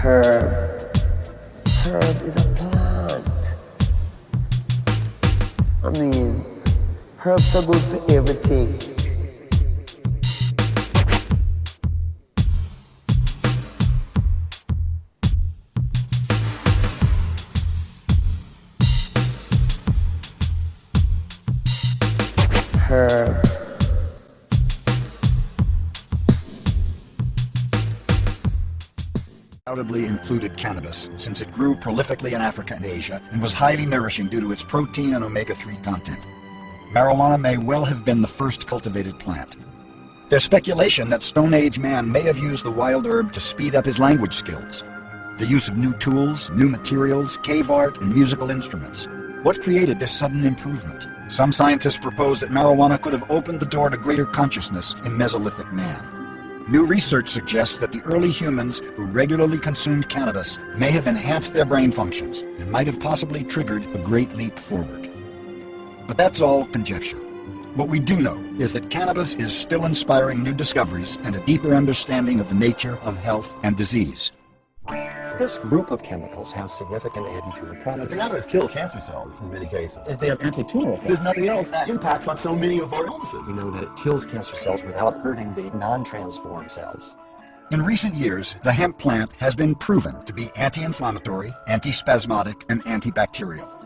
Herb. Herb is a plant. I mean, herbs are good for everything. Herb. Undoubtedly included cannabis, since it grew prolifically in Africa and Asia and was highly nourishing due to its protein and omega-3 content. Marijuana may well have been the first cultivated plant. There's speculation that Stone Age man may have used the wild herb to speed up his language skills. The use of new tools, new materials, cave art, and musical instruments. What created this sudden improvement? Some scientists propose that marijuana could have opened the door to greater consciousness in Mesolithic man. New research suggests that the early humans who regularly consumed cannabis may have enhanced their brain functions and might have possibly triggered a great leap forward. But that's all conjecture. What we do know is that cannabis is still inspiring new discoveries and a deeper understanding of the nature of health and disease. This group of chemicals has significant anti-tumor properties. Cannabis kills cancer cells in many cases. They have anti-tumor effects. There's nothing else that impacts on so many of our illnesses. We know that it kills cancer cells without hurting the non-transformed cells. In recent years, the hemp plant has been proven to be anti-inflammatory, anti-spasmodic, and antibacterial.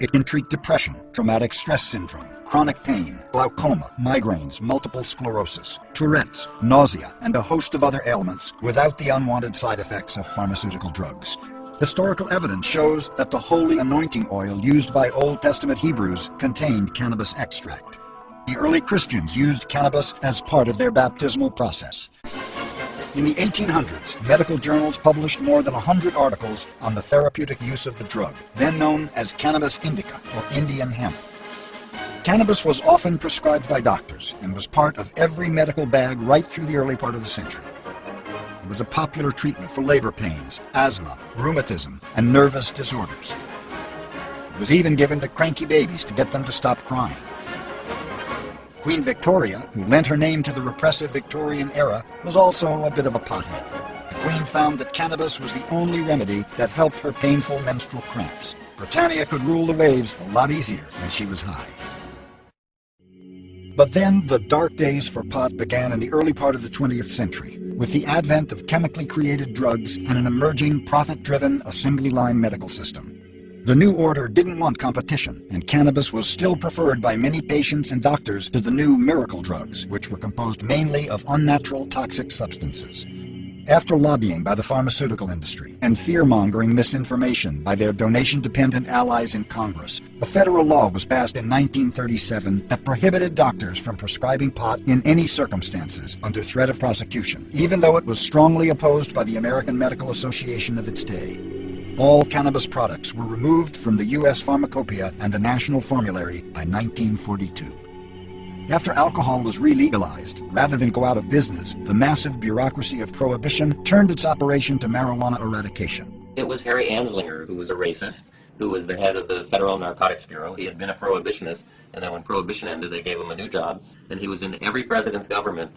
It can treat depression, traumatic stress syndrome, chronic pain, glaucoma, migraines, multiple sclerosis, Tourette's, nausea, and a host of other ailments without the unwanted side effects of pharmaceutical drugs. Historical evidence shows that the holy anointing oil used by Old Testament Hebrews contained cannabis extract. The early Christians used cannabis as part of their baptismal process. In the 1800s, medical journals published more than 100 articles on the therapeutic use of the drug, then known as cannabis indica, or Indian hemp. Cannabis was often prescribed by doctors and was part of every medical bag right through the early part of the century. It was a popular treatment for labor pains, asthma, rheumatism, and nervous disorders. It was even given to cranky babies to get them to stop crying. Queen Victoria, who lent her name to the repressive Victorian era, was also a bit of a pothead. The Queen found that cannabis was the only remedy that helped her painful menstrual cramps. Britannia could rule the waves a lot easier when she was high. But then the dark days for pot began in the early part of the 20th century, with the advent of chemically created drugs and an emerging profit-driven assembly line medical system. The new order didn't want competition, and cannabis was still preferred by many patients and doctors to the new miracle drugs, which were composed mainly of unnatural toxic substances. After lobbying by the pharmaceutical industry and fear-mongering misinformation by their donation-dependent allies in Congress, a federal law was passed in 1937 that prohibited doctors from prescribing pot in any circumstances under threat of prosecution, even though it was strongly opposed by the American Medical Association of its day. All cannabis products were removed from the U.S. Pharmacopoeia and the National Formulary by 1942. After alcohol was re-legalized, rather than go out of business, the massive bureaucracy of prohibition turned its operation to marijuana eradication. It was Harry Anslinger, who was a racist, who was the head of the Federal Narcotics Bureau. He had been a prohibitionist, and then when Prohibition ended, they gave him a new job, and he was in every president's government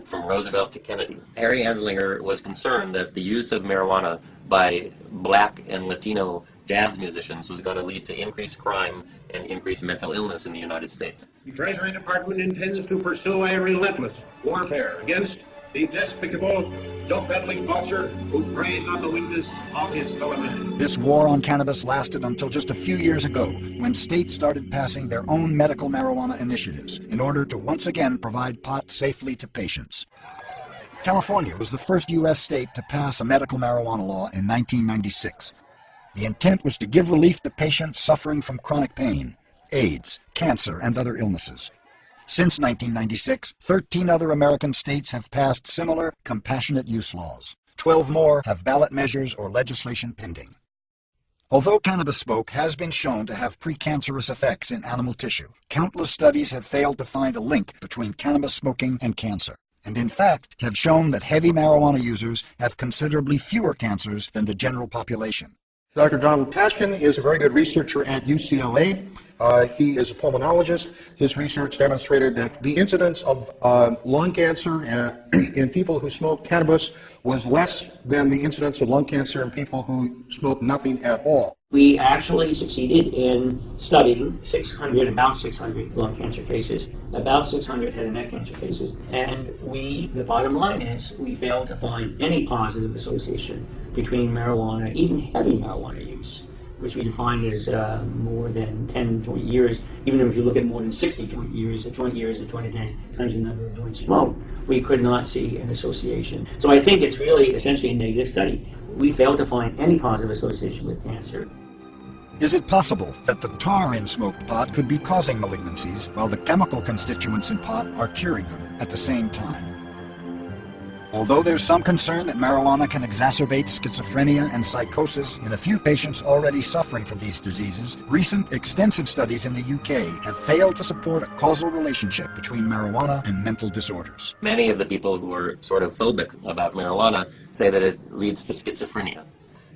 from Roosevelt to Kennedy. Harry Anslinger was concerned that the use of marijuana by black and Latino jazz musicians was going to lead to increased crime and increased mental illness in the United States. The Treasury Department intends to pursue a relentless warfare against the despicable, dope-peddling vulture who preys on the weakness of his fellow man. This war on cannabis lasted until just a few years ago, when states started passing their own medical marijuana initiatives in order to once again provide pot safely to patients. California was the first U.S. state to pass a medical marijuana law in 1996. The intent was to give relief to patients suffering from chronic pain, AIDS, cancer, and other illnesses. Since 1996, 13 other American states have passed similar compassionate use laws. 12 more have ballot measures or legislation pending. Although cannabis smoke has been shown to have precancerous effects in animal tissue, countless studies have failed to find a link between cannabis smoking and cancer, and in fact have shown that heavy marijuana users have considerably fewer cancers than the general population. Dr. Donald Tashkin is a very good researcher at UCLA. He is a pulmonologist. His research demonstrated that the incidence of lung cancer in people who smoke cannabis was less than the incidence of lung cancer in people who smoke nothing at all. We actually succeeded in studying about 600 lung cancer cases, about 600 head and neck cancer cases, and the bottom line is we failed to find any positive association between marijuana, even heavy marijuana use, which we define as more than 10 joint years. Even if you look at more than 60 joint years, a joint year is a joint a day times the number of joints smoked, we could not see an association. So I think it's really essentially a negative study. We failed to find any positive association with cancer. Is it possible that the tar in smoked pot could be causing malignancies while the chemical constituents in pot are curing them at the same time? Although there's some concern that marijuana can exacerbate schizophrenia and psychosis in a few patients already suffering from these diseases, recent extensive studies in the UK have failed to support a causal relationship between marijuana and mental disorders. Many of the people who are sort of phobic about marijuana say that it leads to schizophrenia.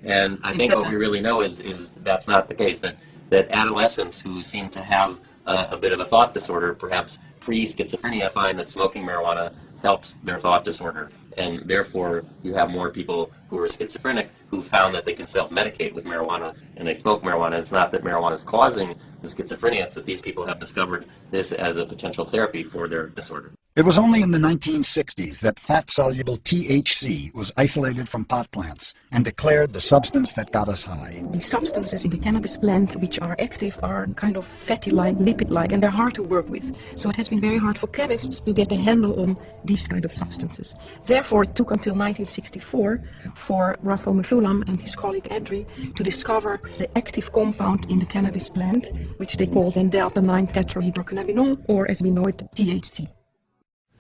And I think what we really know is that's not the case, that adolescents who seem to have a bit of a thought disorder, perhaps pre-schizophrenia, find that smoking marijuana helps their thought disorder. And therefore, you have more people who are schizophrenic who found that they can self-medicate with marijuana, and they smoke marijuana. It's not that marijuana is causing the schizophrenia, it's that these people have discovered this as a potential therapy for their disorder. It was only in the 1960s that fat-soluble THC was isolated from pot plants and declared the substance that got us high. The substances in the cannabis plant which are active are kind of fatty-like, lipid-like, and they're hard to work with. So it has been very hard for chemists to get a handle on these kind of substances. Therefore, it took until 1964 for Raphael Meshulam and his colleague Edry to discover the active compound in the cannabis plant, which they call then delta-9 tetrahydrocannabinol, or as we know it, THC.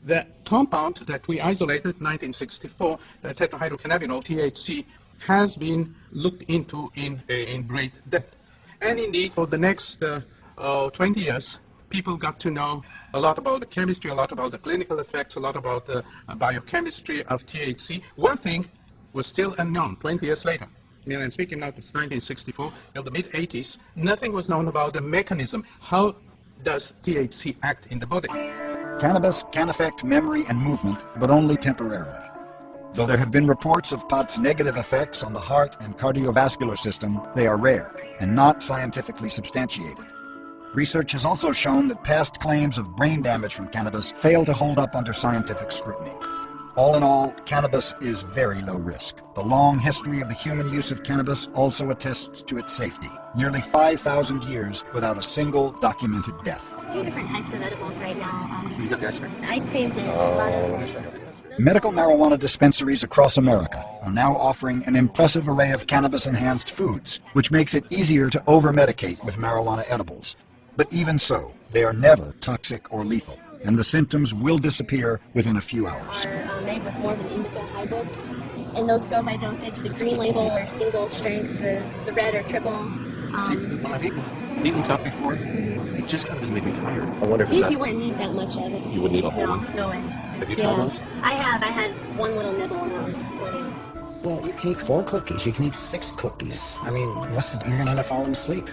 The compound that we isolated in 1964, tetrahydrocannabinol, THC, has been looked into in great depth. And indeed, for the next 20 years, people got to know a lot about the chemistry, a lot about the clinical effects, a lot about the biochemistry of THC. One thing was still unknown 20 years later. I'm speaking now, it's 1964, till the mid-80s, nothing was known about the mechanism. How does THC act in the body? Cannabis can affect memory and movement, but only temporarily. Though there have been reports of pot's negative effects on the heart and cardiovascular system, they are rare and not scientifically substantiated. Research has also shown that past claims of brain damage from cannabis fail to hold up under scientific scrutiny. All in all, cannabis is very low risk. The long history of the human use of cannabis also attests to its safety. Nearly 5,000 years without a single documented death. A few different types of edibles right now. You got the ice cream? Ice creams and a lot of... Medical marijuana dispensaries across America are now offering an impressive array of cannabis-enhanced foods, which makes it easier to over-medicate with marijuana edibles. But even so, they are never toxic or lethal, and the symptoms will disappear within a few hours. Made with more of an indica hybrid, and those go by dosage. The green label or single strength, the red or triple. See, when I've eaten stuff before, it just kind of doesn't make me tired. I wonder if These you wouldn't need that much of it. You wouldn't need a whole one? No way. Have you tried those? I have. I had one little nibble when I was 40. Well, you can eat 4 cookies. You can eat 6 cookies. I mean, you're going to end up falling asleep.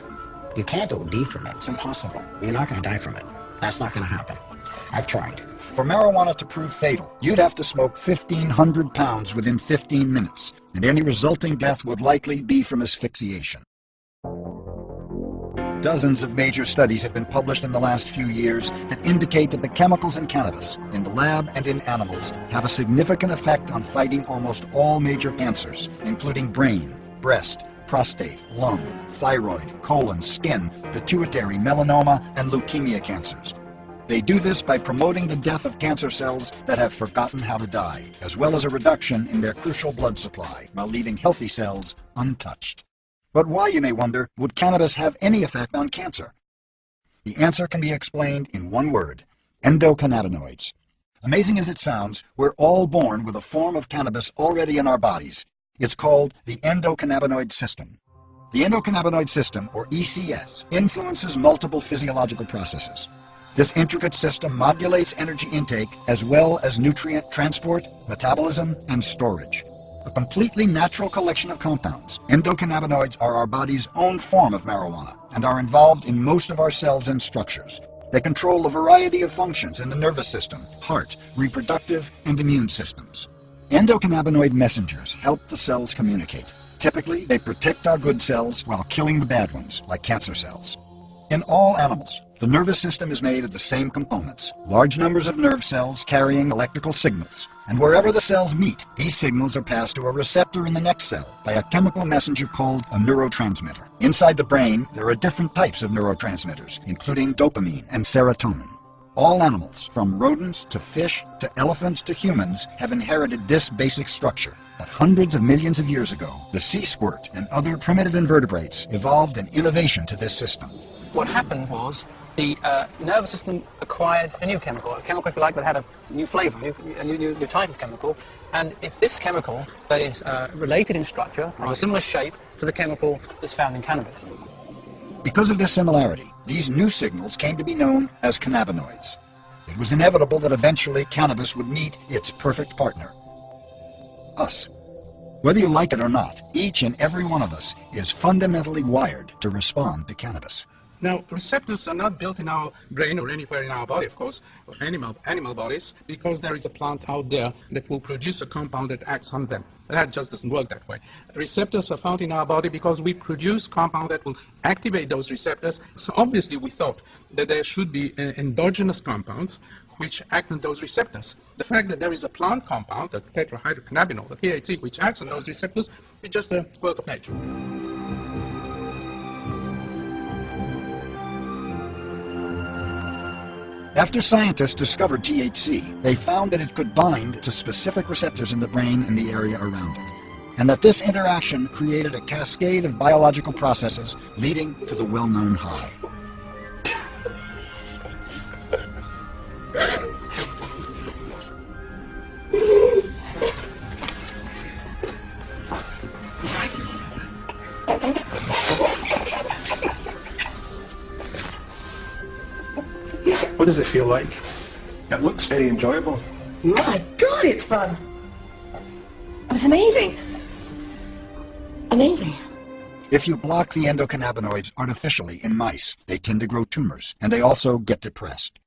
You can't OD from it. It's impossible. You're not going to die from it. That's not going to happen. I've tried. For marijuana to prove fatal, you'd have to smoke 1,500 pounds within 15 minutes, and any resulting death would likely be from asphyxiation. Dozens of major studies have been published in the last few years that indicate that the chemicals in cannabis, in the lab and in animals, have a significant effect on fighting almost all major cancers, including brain, breast, prostate, lung, thyroid, colon, skin, pituitary, melanoma, and leukemia cancers. They do this by promoting the death of cancer cells that have forgotten how to die, as well as a reduction in their crucial blood supply, while leaving healthy cells untouched. But why, you may wonder, would cannabis have any effect on cancer? The answer can be explained in one word: endocannabinoids. Amazing as it sounds, we're all born with a form of cannabis already in our bodies. It's called the endocannabinoid system. The endocannabinoid system, or ECS, influences multiple physiological processes. This intricate system modulates energy intake as well as nutrient transport, metabolism, and storage. a completely natural collection of compounds. Endocannabinoids are our body's own form of marijuana and are involved in most of our cells and structures. They control a variety of functions in the nervous system, heart, reproductive, and immune systems. Endocannabinoid messengers help the cells communicate. Typically, they protect our good cells while killing the bad ones, like cancer cells. In all animals, the nervous system is made of the same components, large numbers of nerve cells carrying electrical signals. And wherever the cells meet, these signals are passed to a receptor in the next cell by a chemical messenger called a neurotransmitter. Inside the brain, there are different types of neurotransmitters, including dopamine and serotonin. All animals, from rodents to fish to elephants to humans, have inherited this basic structure. But hundreds of millions of years ago, the sea squirt and other primitive invertebrates evolved an innovation to this system. What happened was the nervous system acquired a new chemical, if you like, that had a new flavor, a new type of chemical, and it's this chemical that is related in structure, or a similar shape, to the chemical that's found in cannabis. Because of this similarity, these new signals came to be known as cannabinoids. It was inevitable that eventually cannabis would meet its perfect partner, us. Whether you like it or not, each and every one of us is fundamentally wired to respond to cannabis. Now, receptors are not built in our brain or anywhere in our body, of course, or animal bodies, because there is a plant out there that will produce a compound that acts on them. That just doesn't work that way. Receptors are found in our body because we produce compound that will activate those receptors. So obviously we thought that there should be endogenous compounds which act on those receptors. The fact that there is a plant compound, the tetrahydrocannabinol, the THC, which acts on those receptors, is just a work of nature. After scientists discovered THC, they found that it could bind to specific receptors in the brain and the area around it, and that this interaction created a cascade of biological processes leading to the well-known high. What does it feel like? It looks very enjoyable. My God, it's fun. It's amazing. Amazing. If you block the endocannabinoids artificially in mice, they tend to grow tumors, and they also get depressed.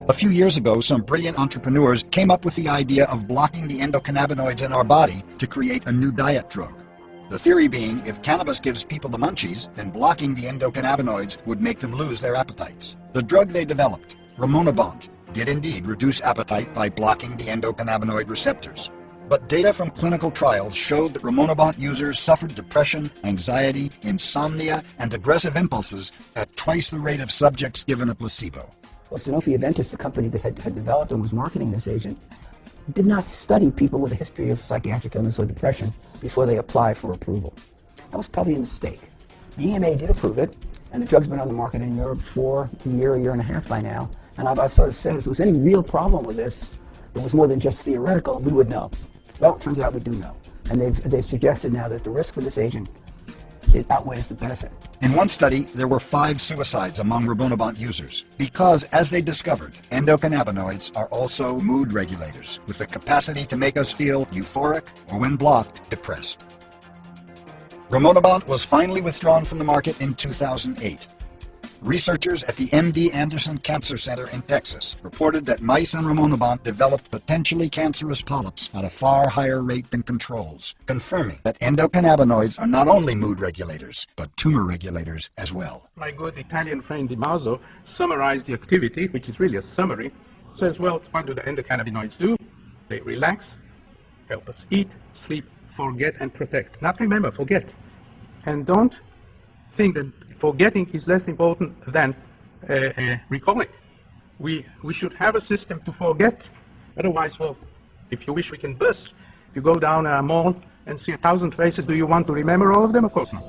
A few years ago, some brilliant entrepreneurs came up with the idea of blocking the endocannabinoids in our body to create a new diet drug. The theory being, if cannabis gives people the munchies, then blocking the endocannabinoids would make them lose their appetites. The drug they developed, Ramonabant, did indeed reduce appetite by blocking the endocannabinoid receptors. But data from clinical trials showed that Ramonabant users suffered depression, anxiety, insomnia, and aggressive impulses at twice the rate of subjects given a placebo. Well, Sanofi Aventis, the company that had developed and was marketing this agent, did not study people with a history of psychiatric illness or depression before they applied for approval. That was probably a mistake. The EMA did approve it, and the drug's been on the market in Europe for a year and a half by now. And I've sort of said if there was any real problem with this, it was more than just theoretical, we would know. Well, it turns out we do know. And they've suggested now that the risk for this agent outweighs the benefit. In one study, there were 5 suicides among Ramonabant users because, as they discovered, endocannabinoids are also mood regulators with the capacity to make us feel euphoric or, when blocked, depressed. Ramonabant was finally withdrawn from the market in 2008. Researchers at the MD Anderson Cancer Center in Texas reported that mice on Ramonabant developed potentially cancerous polyps at a far higher rate than controls, confirming that endocannabinoids are not only mood regulators, but tumor regulators as well. My good Italian friend Di Maso summarized the activity, which is really a summary. Says, well, what do the endocannabinoids do? They relax, help us eat, sleep, forget, and protect. Not remember, forget. And don't think that forgetting is less important than recalling. We should have a system to forget. Otherwise, well, if you wish, we can burst. If you go down a mall and see 1,000 faces, do you want to remember all of them? Of course not.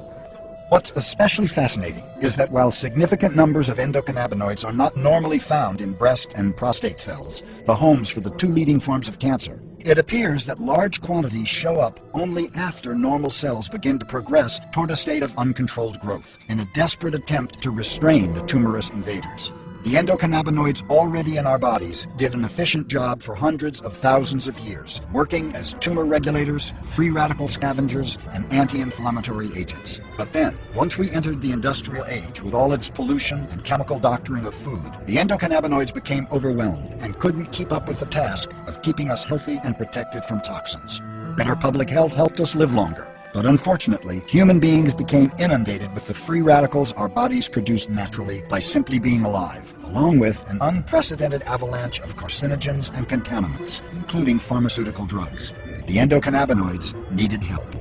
What's especially fascinating is that while significant numbers of endocannabinoids are not normally found in breast and prostate cells, the homes for the 2 leading forms of cancer, it appears that large quantities show up only after normal cells begin to progress toward a state of uncontrolled growth, in a desperate attempt to restrain the tumorous invaders. The endocannabinoids already in our bodies did an efficient job for hundreds of thousands of years, working as tumor regulators, free radical scavengers, and anti-inflammatory agents. But then, once we entered the industrial age with all its pollution and chemical doctoring of food, the endocannabinoids became overwhelmed and couldn't keep up with the task of keeping us healthy and protected from toxins. Better public health helped us live longer. But unfortunately, human beings became inundated with the free radicals our bodies produce naturally by simply being alive, along with an unprecedented avalanche of carcinogens and contaminants, including pharmaceutical drugs. The endocannabinoids needed help.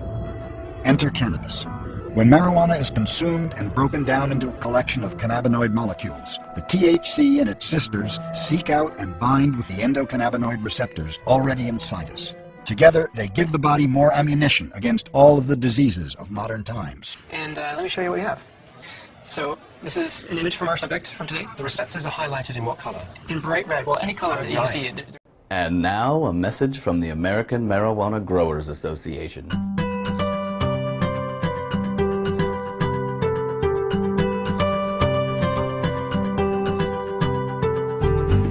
Enter cannabis. When marijuana is consumed and broken down into a collection of cannabinoid molecules, the THC and its sisters seek out and bind with the endocannabinoid receptors already inside us. Together, they give the body more ammunition against all of the diseases of modern times. And let me show you what we have. So this is an image from our subject from today. The receptors are highlighted in what color? In bright red. Well, any color that you see. And now a message from the American Marijuana Growers Association.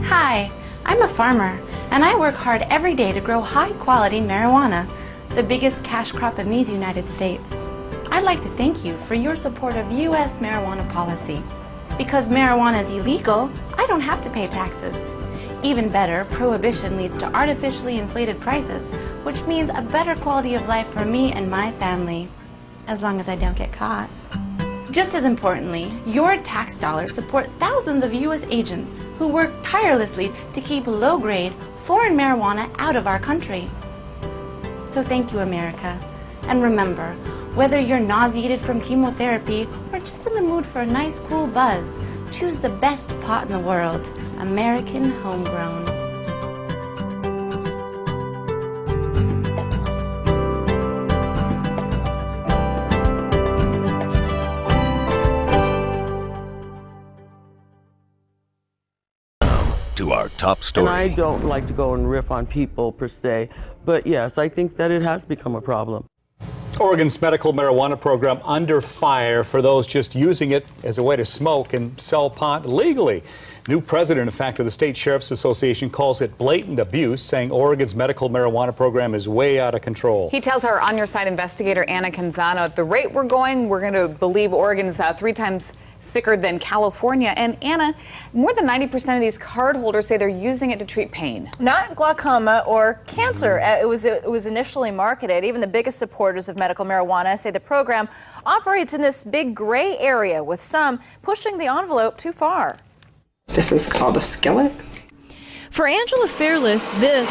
Hi, I'm a farmer, and I work hard every day to grow high-quality marijuana, the biggest cash crop in these United States. I'd like to thank you for your support of U.S. marijuana policy. Because marijuana is illegal, I don't have to pay taxes. Even better, prohibition leads to artificially inflated prices, which means a better quality of life for me and my family, as long as I don't get caught. Just as importantly, your tax dollars support thousands of U.S. agents who work tirelessly to keep low-grade, foreign marijuana out of our country. So thank you, America. And remember, whether you're nauseated from chemotherapy or just in the mood for a nice cool buzz, choose the best pot in the world, American homegrown. To our top story. And I don't like to go and riff on people per se, but yes, I think that it has become a problem. Oregon's medical marijuana program under fire for those just using it as a way to smoke and sell pot legally. New president, in fact, of the State Sheriff's Association calls it blatant abuse, saying Oregon's medical marijuana program is way out of control. He tells our On Your Side investigator Anna Canzano, at the rate we're going to believe Oregon's 3 times sicker than California. And Anna, more than 90% of these card holders say they're using it to treat pain. Not glaucoma or cancer. It was initially marketed. Even the biggest supporters of medical marijuana say the program operates in this big gray area, with some pushing the envelope too far. This is called a skillet. For Angela Fairless, this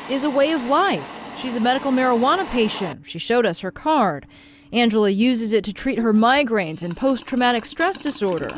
is a way of life. She's a medical marijuana patient. She showed us her card. Angela uses it to treat her migraines and post-traumatic stress disorder.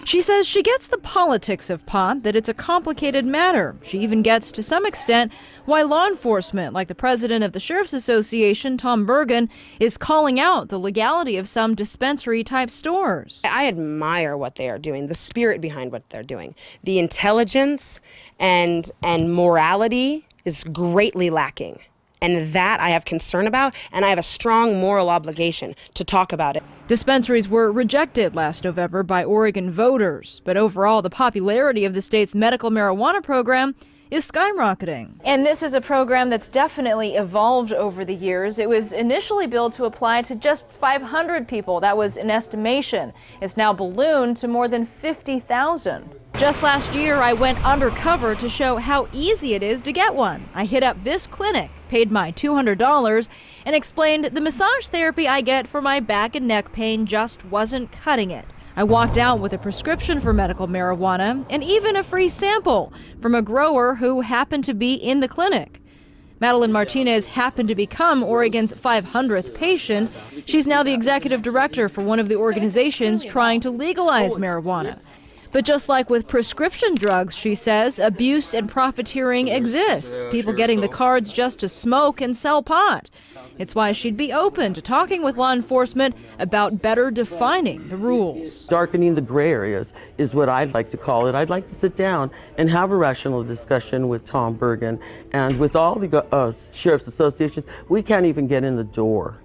She says she gets the politics of pot, that it's a complicated matter. She even gets, to some extent, why law enforcement, like the president of the Sheriff's Association, Tom Bergen, is calling out the legality of some dispensary-type stores. I admire what they are doing, the spirit behind what they're doing. The intelligence and morality is greatly lacking. And that I have concern about, and I have a strong moral obligation to talk about it. Dispensaries were rejected last November by Oregon voters, but overall the popularity of the state's medical marijuana program is skyrocketing. And this is a program that's definitely evolved over the years. It was initially billed to apply to just 500 people. That was an estimation. It's now ballooned to more than 50,000. Just last year, I went undercover to show how easy it is to get one. I hit up this clinic, paid my $200, and explained the massage therapy I get for my back and neck pain just wasn't cutting it. I walked out with a prescription for medical marijuana and even a free sample from a grower who happened to be in the clinic. Madeline Martinez happened to become Oregon's 500th patient. She's now the executive director for one of the organizations trying to legalize marijuana. But just like with prescription drugs, she says, abuse and profiteering exists. People getting the cards just to smoke and sell pot. It's why she'd be open to talking with law enforcement about better defining the rules. Darkening the gray areas is what I'd like to call it. I'd like to sit down and have a rational discussion with Tom Bergen and with all the sheriff's associations. We can't even get in the door.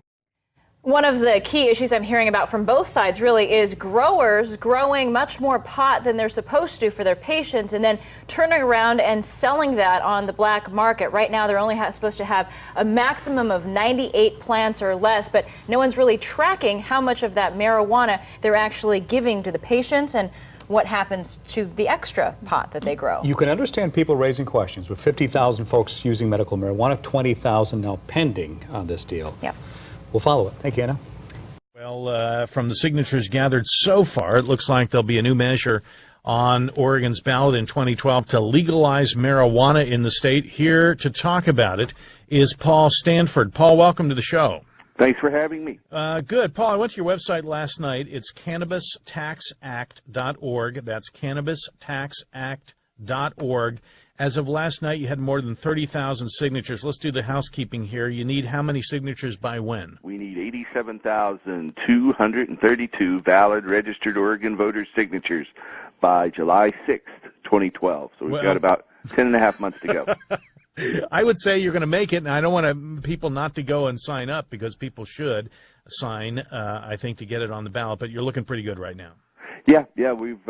One of the key issues I'm hearing about from both sides really is growers growing much more pot than they're supposed to for their patients and then turning around and selling that on the black market. Right now they're only supposed to have a maximum of 98 plants or less, but no one's really tracking how much of that marijuana they're actually giving to the patients and what happens to the extra pot that they grow. You can understand people raising questions. With 50,000 folks using medical marijuana, 20,000 now pending on this deal. Yep. We'll follow it. Thank you, Anna. Well, from the signatures gathered so far, it looks like there'll be a new measure on Oregon's ballot in 2012 to legalize marijuana in the state. Here to talk about it is Paul Stanford. Paul, welcome to the show. Thanks for having me. Good. Paul, I went to your website last night. It's cannabistaxact.org. That's cannabistaxact.org. As of last night, you had more than 30,000 signatures. Let's do the housekeeping here. You need how many signatures by when? We need 87,232 valid registered Oregon voters' signatures by July 6th, 2012. So we've got about 10 and a half months to go. I would say you're going to make it, and I don't want people not to go and sign up because people should sign, I think, to get it on the ballot. But you're looking pretty good right now. Yeah, we've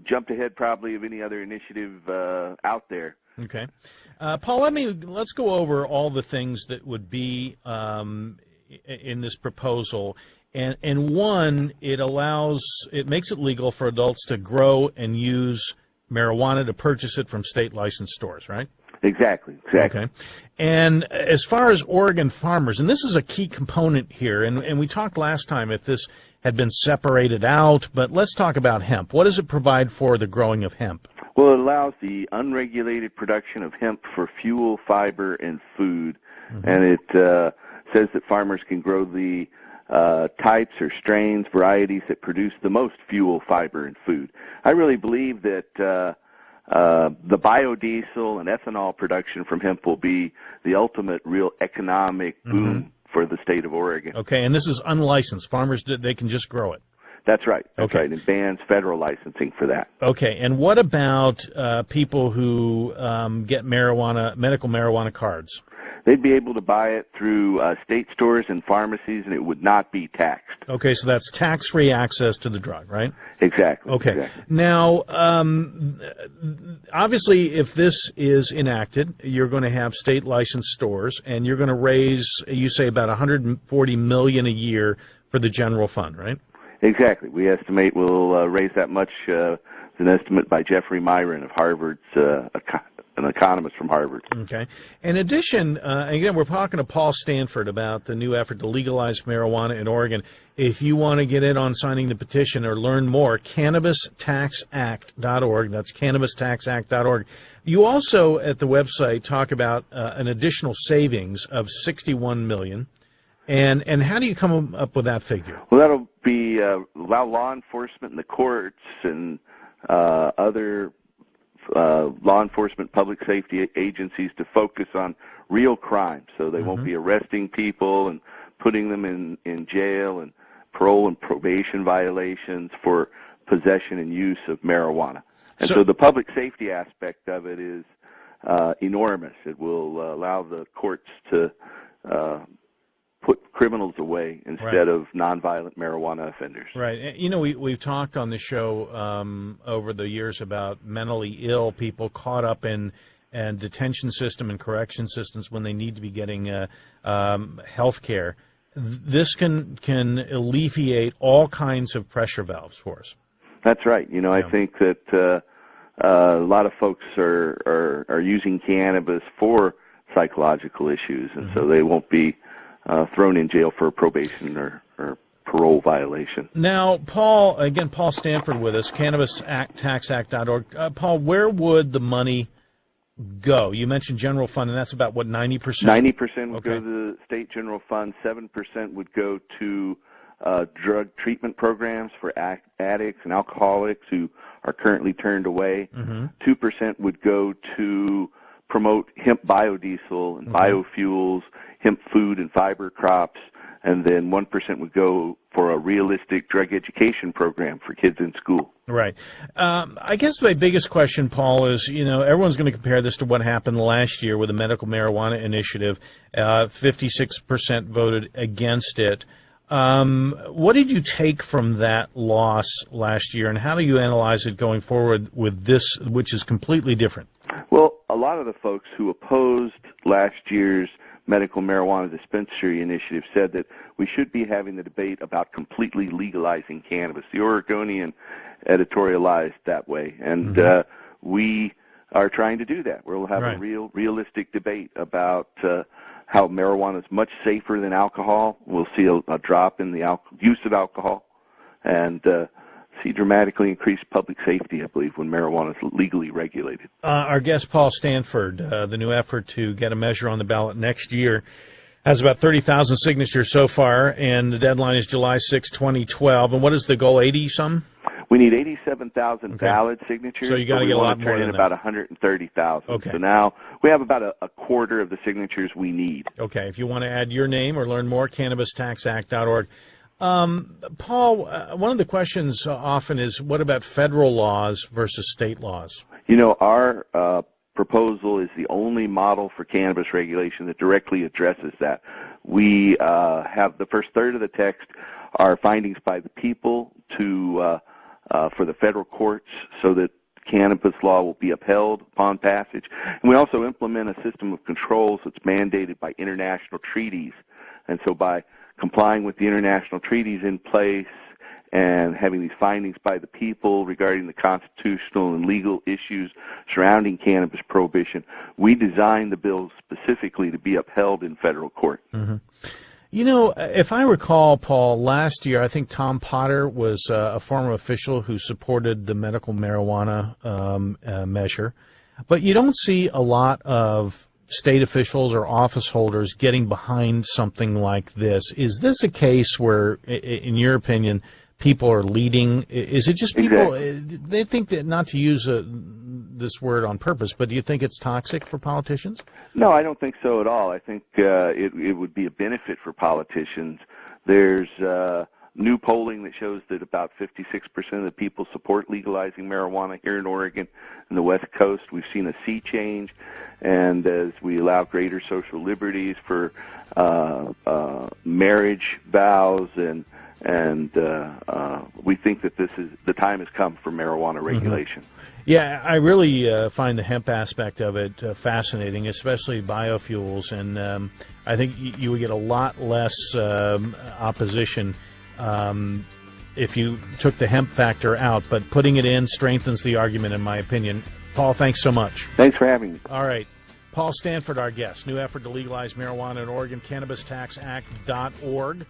jumped ahead probably of any other initiative out there. Okay. Paul, let's go over all the things that would be in this proposal. And one, it makes it legal for adults to grow and use marijuana, to purchase it from state licensed stores, right? Exactly. Okay. And as far as Oregon farmers, and this is a key component here, and we talked last time if this had been separated out, but let's talk about hemp. What does it provide for the growing of hemp? Well, it allows the unregulated production of hemp for fuel, fiber, and food. Mm-hmm. And it says that farmers can grow the types or strains, varieties that produce the most fuel, fiber, and food. I really believe that the biodiesel and ethanol production from hemp will be the ultimate real economic boom for the state of Oregon. Okay, and this is unlicensed. Farmers, they can just grow it. That's right. That's right. It bans federal licensing for that. Okay, and what about people who get medical marijuana cards? They'd be able to buy it through state stores and pharmacies, and it would not be taxed. Okay, so that's tax-free access to the drug, right? Exactly. Okay. Exactly. Now, obviously, if this is enacted, you're going to have state-licensed stores, and you're going to raise, you say, about $140 million a year for the general fund, right? Exactly. We estimate we'll raise that much. It's an estimate by Jeffrey Myron of Harvard's, an economist from Harvard. Okay. In addition, again, we're talking to Paul Stanford about the new effort to legalize marijuana in Oregon. If you want to get in on signing the petition or learn more, cannabistaxact.org. That's cannabistaxact.org. You also, at the website, talk about an additional savings of $61 million. And how do you come up with that figure? Well, that'll be allow law enforcement and the courts and other law enforcement, public safety agencies to focus on real crime, so they won't be arresting people and putting them in jail and parole and probation violations for possession and use of marijuana. And so the public safety aspect of it is enormous. It will allow the courts to put criminals away instead of nonviolent marijuana offenders. Right. You know, we've talked on the show over the years about mentally ill people caught up in detention system and correction systems when they need to be getting health care. This can alleviate all kinds of pressure valves for us. That's right. You know, I think that a lot of folks are using cannabis for psychological issues, and so they won't be thrown in jail for a probation or parole violation. Now, Paul Stanford with us, cannabistaxact.org. Paul, where would the money go? You mentioned general fund, and that's about, what, 90%? 90% would go to the state general fund, 7% would go to drug treatment programs for addicts and alcoholics who are currently turned away. 2% would go to promote hemp biodiesel and biofuels, hemp food and fiber crops, and then 1% would go for a realistic drug education program for kids in school. Right. I guess my biggest question, Paul, is, you know, everyone's going to compare this to what happened last year with the medical marijuana initiative. 56% voted against it. What did you take from that loss last year, and how do you analyze it going forward with this, which is completely different? Well, a lot of the folks who opposed last year's medical marijuana dispensary initiative said that we should be having the debate about completely legalizing cannabis. The Oregonian editorialized that way, and we are trying to do that. We'll have a realistic debate about how marijuana is much safer than alcohol. We'll see a drop in the use of alcohol, and see dramatically increased public safety, I believe, when marijuana is legally regulated. Our guest, Paul Stanford, the new effort to get a measure on the ballot next year, has about 30,000 signatures so far, and the deadline is July 6, 2012. And what is the goal, 80-some? We need 87,000 valid signatures. So you got to get a lot more than than about that. 130,000. Okay. So now we have about a quarter of the signatures we need. Okay. If you want to add your name or learn more, cannabistaxact.org. Paul, one of the questions often is, what about federal laws versus state laws? You know, our proposal is the only model for cannabis regulation that directly addresses that. We have the first third of the text are findings by the people for the federal courts so that cannabis law will be upheld upon passage. And we also implement a system of controls that's mandated by international treaties. And so by complying with the international treaties in place and having these findings by the people regarding the constitutional and legal issues surrounding cannabis prohibition, we designed the bill specifically to be upheld in federal court. Mm-hmm. You know, if I recall, Paul, last year, I think Tom Potter was a former official who supported the medical marijuana measure. But you don't see a lot of state officials or office holders getting behind something like this. Is this a case where, in your opinion, people are leading? Is it just people, they think that, not to use this word on purpose, but do you think it's toxic for politicians? No, I don't think so at all. I think it would be a benefit for politicians. There's new polling that shows that about 56% of the people support legalizing marijuana here in Oregon and the West Coast. We've seen a sea change, and as we allow greater social liberties for marriage vows, and we think that the time has come for marijuana regulation. Yeah, I really find the hemp aspect of it fascinating, especially biofuels, and I think you would get a lot less opposition if you took the hemp factor out, but putting it in strengthens the argument, in my opinion. Paul, thanks so much. Thanks for having me. All right. Paul Stanford, our guest. New effort to legalize marijuana in Oregon, cannabistaxact.org.